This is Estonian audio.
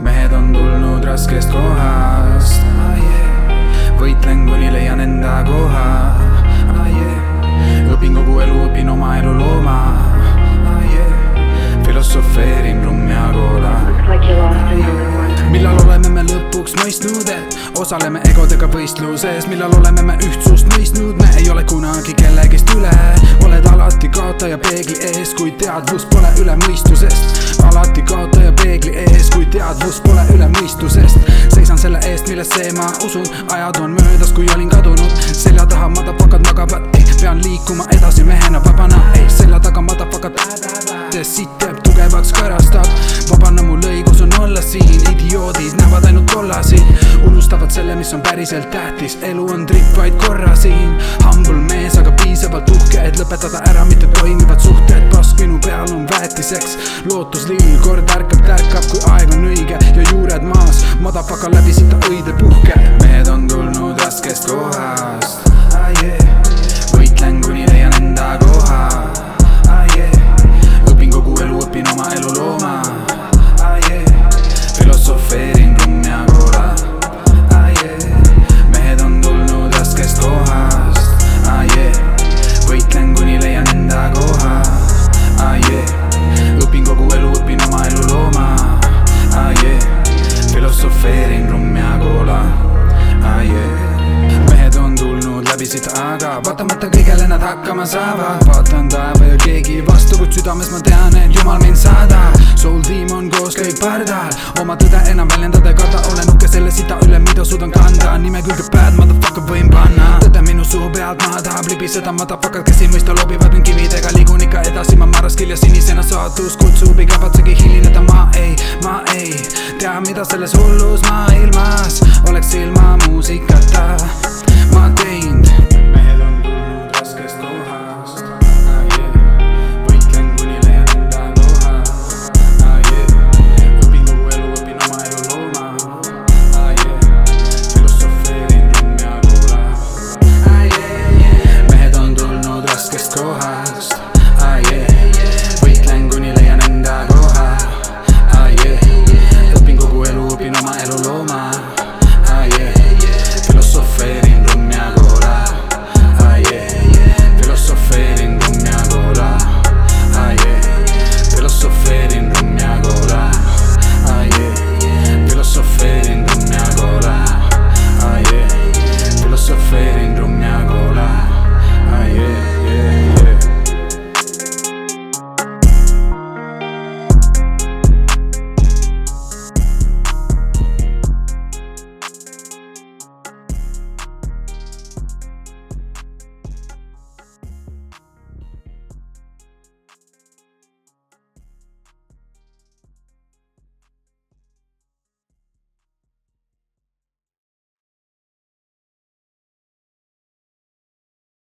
mehed on tulnud raskest kohast, võitlen kuni leian enda koha, õpin kogu elu, õpin oma elu looma, filosofeerin rum ja koola. Millal oleme me lõpuks mõistnud, et osaleme egodega võistluses? Millal oleme me ühtsust mõistnud? Me ei ole kunagi kellegist üle. Oled alati kaotaja peegli ees, kui teadvus pole üle mõistusest. Alati kaotaja peegli ees, kui teadvus pole üle mõistusest. Seisan selle eest, millesse ma usun. Ajad on möödas, kui olin kadunud. Selja taha madafakad magavad, pean liikuma edasi mehena vabana. Selja taga madafakad, siit teeb tugevaks karastab. Vabana mul õigus on olla siin. Idioodid näevad ainult kollasid, unustavad selle, mis on päriselt tähtis. Elu on trip vaid korra siin. Humble mees, aga piisavalt uhke, et lõpetada ära mitte toimivad suhted. Pask minu peal on väetiseks, lootuslill kord tärkab, kui aeg on õige ja juured maas. Madafaka läbi sita õide puhke. Mehed on tulnud raskest kohast, võitlen kuni leian enda koha, õpin kogu elu, õpin oma elu looma, filosofeerin rum ja koola. Mehed on tulnud raskest kohast, võitlen kuni leian enda koha, õpin kogu elu, õpin oma elu looma, filosofeerin rum ja koola. Mehed on tulnud läbi siit, aga vaatamata kõigele nad hakkama saavad. Vaatan taeva ja keegi vastu, kuid südames ma tean, et Jumal mind saadab. Soul Demon koos kõik pardal, oma tõde enam väljendada ei karda. Olen uhke selle sita üle, mida suudan kanda. Nime külge bad motherfucker võin panna. Tõde minu suu pealt maha tahab libiseda. Motherfucker, kes ei mõista, lobivad mind kividega. Liigun ikka edasi, ma maraskil ja sinisena saatus kutsub. Ei kavatsegi hilineda, ma ei tea, mida selles hullus ma